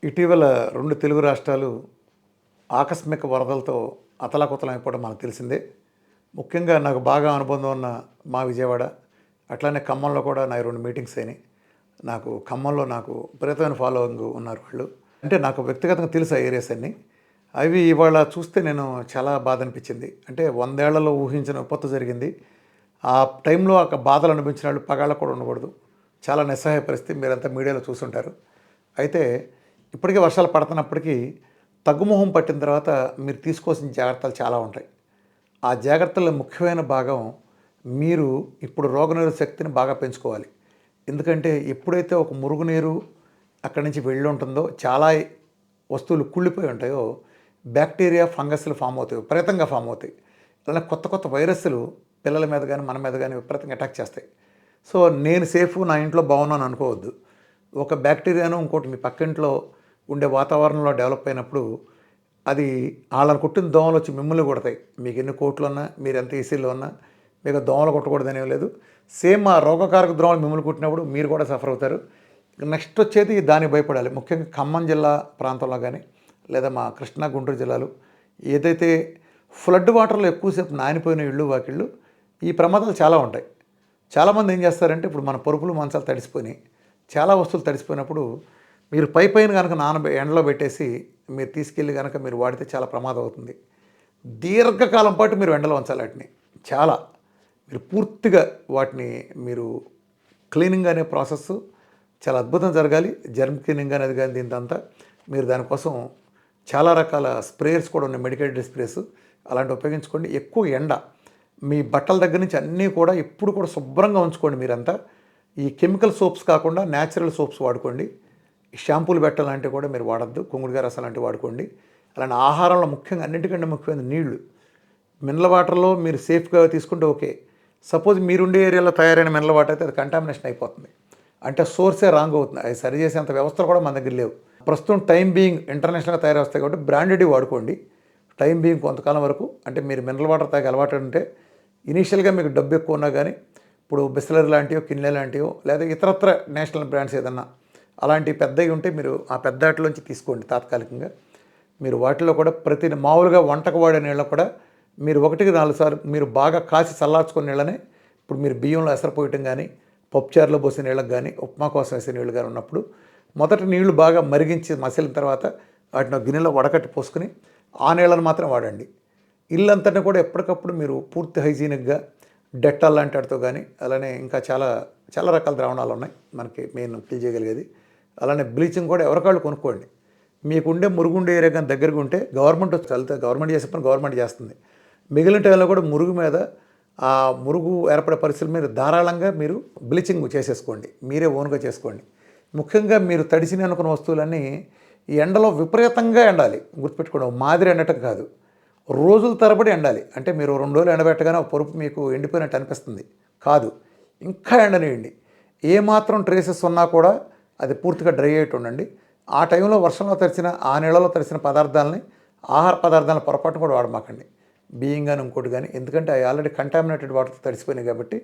ఇటీవల 2 తెలుగు రాష్ట్రాలు ఆకస్మిక వరదలతో అతలాకుతలమైపోవడం మనకు తెలిసిందే. ముఖ్యంగా నాకు బాగా అనుబంధం ఉన్న మా విజయవాడ, అట్లానే ఖమ్మంలో కూడా నాకు 2 మీటింగ్స్ అయినాయి. ఖమ్మంలో నాకు విపరీతమైన ఫాలోయింగ్ ఉన్నారు వాళ్ళు. అంటే నాకు వ్యక్తిగతంగా తెలుసు ఆ ఏరియాస్ అన్నీ. అవి ఇవాళ చూస్తే నేను చాలా బాధ అనిపించింది. అంటే 100 ఏళ్లలో ఊహించిన విపత్తు జరిగింది. ఆ టైంలో బాధలు అనిపించిన వాళ్ళు పగాళ్ళకు కూడా ఉండకూడదు. చాలా నిస్సహాయ పరిస్థితి మీరంతా మీడియాలో చూసుంటారు. అయితే ఇప్పటికే వర్షాలు పడుతున్నప్పటికీ తగ్గుముఖం పట్టిన తర్వాత మీరు తీసుకోవాల్సిన జాగ్రత్తలు చాలా ఉంటాయి. ఆ జాగ్రత్తల్లో ముఖ్యమైన భాగం మీరు ఇప్పుడు రోగనిరోధక శక్తిని బాగా పెంచుకోవాలి. ఎందుకంటే ఎప్పుడైతే ఒక మురుగునీరు అక్కడి నుంచి వెళ్ళి ఉంటుందో చాలా వస్తువులు కుళ్ళిపోయి ఉంటాయో బ్యాక్టీరియా ఫంగస్లు ఫామ్ అవుతాయి, విపరీతంగా ఫామ్ అవుతాయి. అలానే కొత్త కొత్త వైరస్లు పిల్లల మీద కానీ మన మీద కానీ విపరీతంగా అటాక్ చేస్తాయి. సో నేను సేఫ్, నా ఇంట్లో బాగున్నాను అనుకోవద్దు. ఒక బ్యాక్టీరియాను ఇంకోటి మీ పక్కింట్లో ఉండే వాతావరణంలో డెవలప్ అయినప్పుడు అది వాళ్ళని కొట్టిన దోమలు వచ్చి మిమ్మల్ని కొడతాయి. మీకు ఎన్ని కోట్లు ఉన్నా, మీరు ఎంత ఈసీలో ఉన్నా మీకు దోమలు కొట్టకూడదనేం లేదు. సేమ్ ఆ రోగకారక దోమలు మిమ్మల్ని కుట్టినప్పుడు మీరు కూడా సఫర్ అవుతారు. నెక్స్ట్ వచ్చేది దానికి భయపడాలి. ముఖ్యంగా ఖమ్మం జిల్లా ప్రాంతంలో కానీ లేదా మా కృష్ణా గుంటూరు జిల్లాలు ఏదైతే ఫ్లడ్ వాటర్లో ఎక్కువసేపు నానిపోయిన ఇళ్ళు వాకిళ్ళు ఈ ప్రమాదాలు చాలా ఉంటాయి. చాలామంది ఏం చేస్తారంటే ఇప్పుడు మన పరుపులు మంచాలు తడిసిపోయినాయి, చాలా వస్తువులు తడిసిపోయినప్పుడు మీరు పైన కనుక ఎండలో పెట్టేసి మీరు తీసుకెళ్ళి కనుక మీరు వాడితే చాలా ప్రమాదం అవుతుంది. దీర్ఘకాలం పాటు మీరు ఎండలో ఉంచాలి వాటిని. చాలా మీరు పూర్తిగా వాటిని మీరు క్లీనింగ్ అనే ప్రాసెస్ చాలా అద్భుతం జరగాలి. జర్మ్ క్లీనింగ్ అనేది కానీ దీంతంతా మీరు దానికోసం చాలా రకాల స్ప్రేయర్స్ కూడా ఉన్నాయి, మెడికేటెడ్ స్ప్రేస్ అలాంటివి ఉపయోగించుకోండి. ఎక్కువ ఎండ మీ బట్టల దగ్గర నుంచి అన్నీ కూడా ఎప్పుడు కూడా శుభ్రంగా ఉంచుకోండి. మీరంతా ఈ కెమికల్ సోప్స్ కాకుండా న్యాచురల్ సోప్స్ వాడుకోండి. షాంపూలు పెట్టాలంటే కూడా మీరు వాడద్దు, కుంకుడుగాయ రసం లాంటివి వాడుకోండి. అలానే ఆహారంలో ముఖ్యంగా అన్నిటికంటే ముఖ్యమైన నీళ్లు, మినరల్ వాటర్లో మీరు సేఫ్గా తీసుకుంటే ఓకే. సపోజ్ మీరుండే ఏరియాలో తయారైన మినరల్ వాటర్ అయితే అది కంటామినేషన్ అయిపోతుంది, అంటే సోర్సే రాంగ్ అవుతుంది. అది సరిచేసేంత వ్యవస్థలు కూడా మన దగ్గర లేవు. ప్రస్తుతం టైం బీయింగ్ ఇంటర్నేషనల్గా తయారు వస్తాయి కాబట్టి బ్రాండెడ్ వాడుకోండి టైం బీయింగ్ కొంతకాలం వరకు. అంటే మీరు మినరల్ వాటర్ తాగి అలవాటు ఉంటే ఇనీషియల్గా మీకు డబ్బు ఎక్కువ ఉన్నా కానీ ఇప్పుడు బిస్లరీ లాంటివో, కిన్లే లాంటివో లేదా ఇతరత్ర నేషనల్ బ్రాండ్స్ ఏదన్నా అలాంటి పెద్దవి ఉంటే మీరు ఆ పెద్ద వాటిలోంచి తీసుకోండి. తాత్కాలికంగా మీరు వాటిలో కూడా మామూలుగా వంటకు వాడే నీళ్ళ కూడా మీరు 1-4 సార్లు మీరు బాగా కాసి చల్లార్చుకునే నీళ్ళని ఇప్పుడు మీరు బియ్యంలో ఎసరపోయటం కానీ, పప్పుచారులో పోసే నీళ్ళకి కానీ, ఉప్మా కోసం వేసే నీళ్ళు కానీ ఉన్నప్పుడు మొదట నీళ్లు బాగా మరిగించి మసిలిన తర్వాత వాటిని గిన్నెలో వడకట్టి పోసుకుని ఆ నీళ్ళని మాత్రం వాడండి. ఇల్లంతటా కూడా ఎప్పటికప్పుడు మీరు పూర్తి హైజీనిక్గా డెట్టాల్ లాంటి వాటితో కానీ, అలానే ఇంకా చాలా చాలా రకాల ద్రావణాలు ఉన్నాయి మనకి మెయిన్ క్లీన్ చేయగలిగేది. అలానే బ్లీచింగ్ కూడా ఎవరికాళ్ళు కొనుక్కోండి. మీకుండే మురుగుండే ఏరియా కానీ దగ్గరగా ఉంటే గవర్నమెంట్ చల్లితే గవర్నమెంట్ చేసే పని గవర్నమెంట్ చేస్తుంది. మిగిలిన టైంలో కూడా మురుగు మీద ఆ మురుగు ఏర్పడే పరిస్థితుల మీద ధారాళంగా మీరు బ్లీచింగ్ చేసేసుకోండి, మీరే ఓన్గా చేసుకోండి. ముఖ్యంగా మీరు తడిసిన అనుకున్న వస్తువులన్నీ ఈ ఎండలో విపరీతంగా ఎండాలి. గుర్తుపెట్టుకోండి, మాదిరి ఎండటం కాదు, రోజుల తరబడి ఎండాలి. అంటే మీరు 2 రోజులు ఎండబెట్టగానే ఒక పరుపు మీకు ఎండిపోయినట్టు అనిపిస్తుంది కాదు, ఇంకా ఎండనేయండి. ఏమాత్రం ట్రేసెస్ ఉన్నా కూడా అది పూర్తిగా డ్రై అయ్యేట్టు ఉండండి. ఆ టైంలో వర్షంలో తడిసిన ఆ నీళ్ళలో తడిసిన పదార్థాలని, ఆహార పదార్థాలను పొరపాటు కూడా వాడమాకండి. బియ్యం కానీ ఇంకోటి కానీ, ఎందుకంటే అవి ఆల్రెడీ కంటామినేటెడ్ వాటర్తో తడిసిపోయినాయి కాబట్టి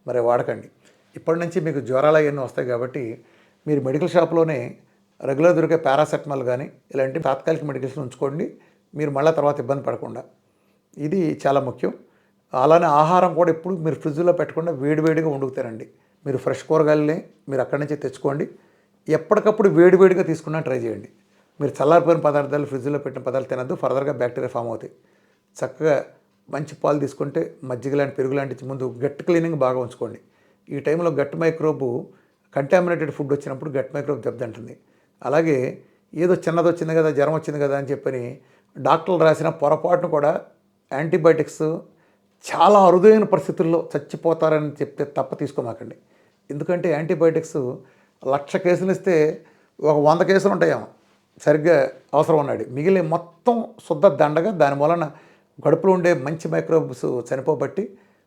మరి వాడకండి. ఇప్పటి నుంచి మీకు జ్వరాలు అవన్నీ వస్తాయి కాబట్టి మీరు మెడికల్ షాప్లోనే రెగ్యులర్ దొరికే పారాసెటమాల్ కానీ ఇలాంటి తాత్కాలిక మెడికేషన్ ఉంచుకోండి, మీరు మళ్ళీ తర్వాత ఇబ్బంది పడకుండా. ఇది చాలా ముఖ్యం. అలానే ఆహారం కూడా ఎప్పుడు మీరు ఫ్రిడ్జ్లో పెట్టకుండా వేడివేడిగా వండుకుతారండి. మీరు ఫ్రెష్ కూరగాయలని మీరు అక్కడి నుంచి తెచ్చుకోండి. ఎప్పటికప్పుడు వేడివేడిగా తీసుకున్నా ట్రై చేయండి. మీరు చల్లారిపోయిన పదార్థాలు ఫ్రిడ్జ్లో పెట్టిన పదార్థాలు తినద్దు, ఫర్దర్గా బ్యాక్టీరియా ఫామ్ అవుతాయి. చక్కగా మంచి పాలు తీసుకుంటే మజ్జిగ లాంటి, పెరుగు లాంటి ముందు గట్ క్లీనింగ్ బాగా ఉంచుకోండి. ఈ టైంలో గట్ మైక్రోబు కంటామినేటెడ్ ఫుడ్ వచ్చినప్పుడు గట్ మైక్రోబ్ దెబ్బతింటుంది. అలాగే ఏదో చిన్నది వచ్చింది కదా, జ్వరం వచ్చింది కదా అని చెప్పని డాక్టర్లు రాసిన పొరపాటును కూడా యాంటీబయాటిక్స్ చాలా అరుదైన పరిస్థితుల్లో చచ్చిపోతారని చెప్తే తప్ప తీసుకోమాకండి. ఎందుకంటే యాంటీబయాటిక్స్ 1,00,000 కేసులు ఇస్తే ఒక 100 కేసులు ఉంటాయేమో సరిగ్గా అవసరం ఉన్నాడు, మిగిలిన మొత్తం శుద్ధ దండగా దాని వలన గడుపులో ఉండే మంచి మైక్రోబ్స్ చనిపోబట్టి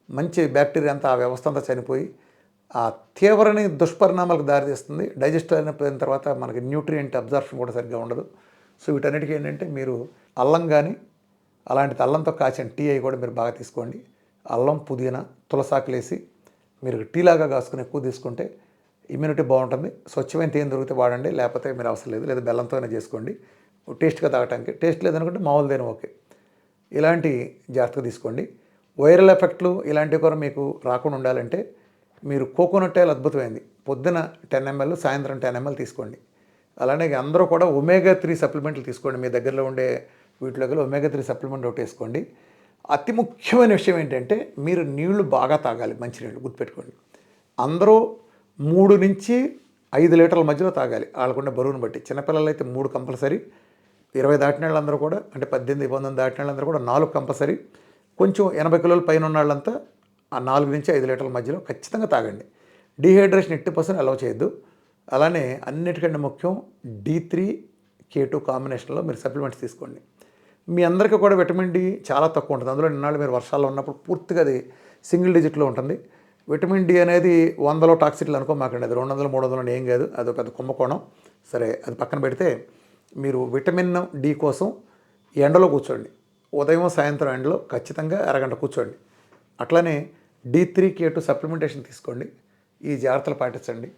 మంచి బ్యాక్టీరియా అంతా ఆ వ్యవస్థ అంతా చనిపోయి ఆ తీవ్రని దుష్పరిణామాలకు దారితీస్తుంది. డైజెస్ట్ అయిన తర్వాత మనకి న్యూట్రియంట్ అబ్జర్ప్షన్ కూడా సరిగ్గా ఉండదు. సో వీటన్నిటికీ ఏంటంటే మీరు అల్లం కానీ అలాంటిది అల్లంతో కాచిన టీ అవి కూడా మీరు బాగా తీసుకోండి. అల్లం, పుదీనా, తులసాకులు వేసి మీరు టీలాగా కాసుకుని ఎక్కువ తీసుకుంటే ఇమ్యూనిటీ బాగుంటుంది. స్వచ్ఛమైన తేనె దొరికితే వాడండి, లేకపోతే మీరు అవసరం లేదు. లేదా బెల్లంతోనే చేసుకోండి టేస్ట్గా తాగటానికి. టేస్ట్ లేదనుకుంటే మామూలు తేనె ఓకే. ఇలాంటి జాగ్రత్తగా తీసుకోండి. వైరల్ ఎఫెక్ట్లు ఇలాంటివి కూడా మీకు రాకుండా ఉండాలంటే మీరు కోకోనట్ ఆయిల్ అద్భుతమైంది. పొద్దున 10 ml, సాయంత్రం 10 ml తీసుకోండి. అలానే అందరూ కూడా ఒమేగా-3 సప్లిమెంట్లు తీసుకోండి. మీ దగ్గరలో ఉండే వీటిలో గల ఒమేగా-3 సప్లిమెంట్ ఒకటి వేసుకోండి. అతి ముఖ్యమైన విషయం ఏంటంటే మీరు నీళ్లు బాగా తాగాలి. మంచినీళ్ళు గుర్తుపెట్టుకోండి. అందరూ 3 నుంచి 5 లీటర్ల మధ్యలో తాగాలి వాళ్ళకున్న బరువును బట్టి. చిన్నపిల్లలు అయితే 3 కంపల్సరీ. 20 దాటిన వాళ్ళందరూ కూడా, అంటే 18, 19 దాటిన వాళ్ళందరూ కూడా 4 కంపల్సరీ. కొంచెం 80 కిలోల పైన ఉన్న వాళ్ళంతా ఆ 4 నుంచి 5 లీటర్ల మధ్యలో ఖచ్చితంగా తాగండి. డీహైడ్రేషన్ 80% అలౌ చేయొద్దు. అలానే అన్నిటికంటే ముఖ్యం D3, K2 కాంబినేషన్లో మీరు సప్లిమెంట్స్ తీసుకోండి. మీ అందరికీ కూడా విటమిన్ డి చాలా తక్కువ ఉంటుంది. అందులో నిన్నాళ్ళు మీరు వర్షాల్లో ఉన్నప్పుడు పూర్తిగా అది సింగిల్ డిజిట్లో ఉంటుంది. విటమిన్ డి అనేది 100లో టాక్సిట్లు అనుకోమాకండి. అది 200, 300 ఏం కాదు. అది పెద్ద కుంభకోణం. సరే, అది పక్కన పెడితే మీరు విటమిన్ డి కోసం ఎండలో కూర్చోండి. ఉదయం సాయంత్రం ఎండలో ఖచ్చితంగా అరగంట కూర్చోండి. అట్లనే D3, K2 సప్లిమెంటేషన్ తీసుకోండి. ఈ జాగ్రత్తలు పాటించండి.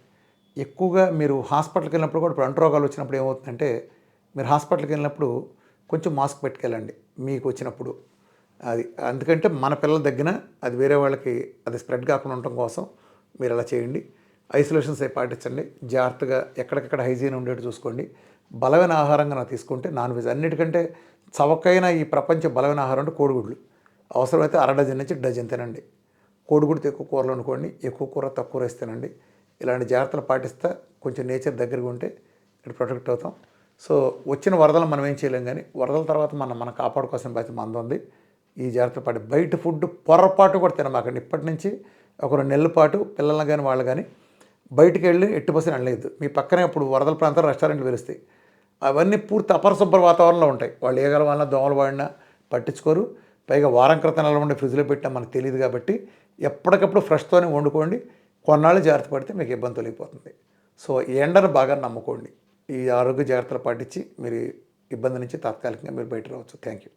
ఎక్కువగా మీరు హాస్పిటల్కి వెళ్ళినప్పుడు కూడా ఇప్పుడు అంటురోగాలు వచ్చినప్పుడు ఏమవుతుందంటే మీరు హాస్పిటల్కి వెళ్ళినప్పుడు కొంచెం మాస్క్ పెట్టుకెళ్ళండి మీకు వచ్చినప్పుడు. అది ఎందుకంటే మన పిల్లల దగ్గర అది వేరే వాళ్ళకి అది స్ప్రెడ్ కాకుండా ఉండటం కోసం మీరు అలా చేయండి. ఐసోలేషన్స్ అవి పాటించండి. జాగ్రత్తగా ఎక్కడికక్కడ హైజీన్ ఉండేట్టు చూసుకోండి. బలమైన ఆహారంగా నాకు తీసుకుంటే నాన్ వెజ్ అన్నిటికంటే చవకైన ఈ ప్రపంచ బలమైన ఆహారం అంటే కోడిగుడ్లు. అవసరమైతే 1/2 డజన్ నుంచి డజన్ తినండి. కోడిగుడ్డు ఎక్కువ కూరలు వండుకోండి. ఎక్కువ కూర తక్కువ రైస్ తినండి. ఇలాంటి జాగ్రత్తలు పాటిస్తా కొంచెం నేచర్ దగ్గరగా ఉంటే ఇక్కడ ప్రొటెక్ట్ అవుతాం. సో వచ్చిన వరదలు మనం ఏం చేయలేం, కానీ వరదల తర్వాత మనం కాపాడుకోవాల్సిన బాధ్యత మనది ఉంది. ఈ జాగ్రత్తలు పాటి బయట ఫుడ్ పొరపాటు కూడా తినమాకండి. ఇప్పటి నుంచి ఒక 2 నెలల పాటు పిల్లల్ని కానీ వాళ్ళు కానీ బయటికి వెళ్ళి 80% అనలేదు. మీ పక్కనే ఇప్పుడు వరదల ప్రాంతాలు రెస్టారెంట్లు వెలుస్తాయి. అవన్నీ పూర్తి అపరిశుభ్ర వాతావరణంలో ఉంటాయి. వాళ్ళు ఏగల వల్ల దోమలు వాడినా పట్టించుకోరు. పైగా వారం క్రితం నెల ఉండి ఫ్రిడ్జ్లో పెట్టినా మనకు తెలియదు. కాబట్టి ఎప్పటికప్పుడు ఫ్రెష్తోనే వండుకోండి. కొన్నాళ్ళు జాగ్రత్త పడితే మీకు ఇబ్బంది తొలగిపోతుంది. సో ఎండను బాగా నమ్ముకోండి. ఈ ఆరోగ్య జాగ్రత్తలు పాటించి మీరు ఇబ్బంది నుంచి తాత్కాలికంగా మీరు బయట రావచ్చు. Thank you.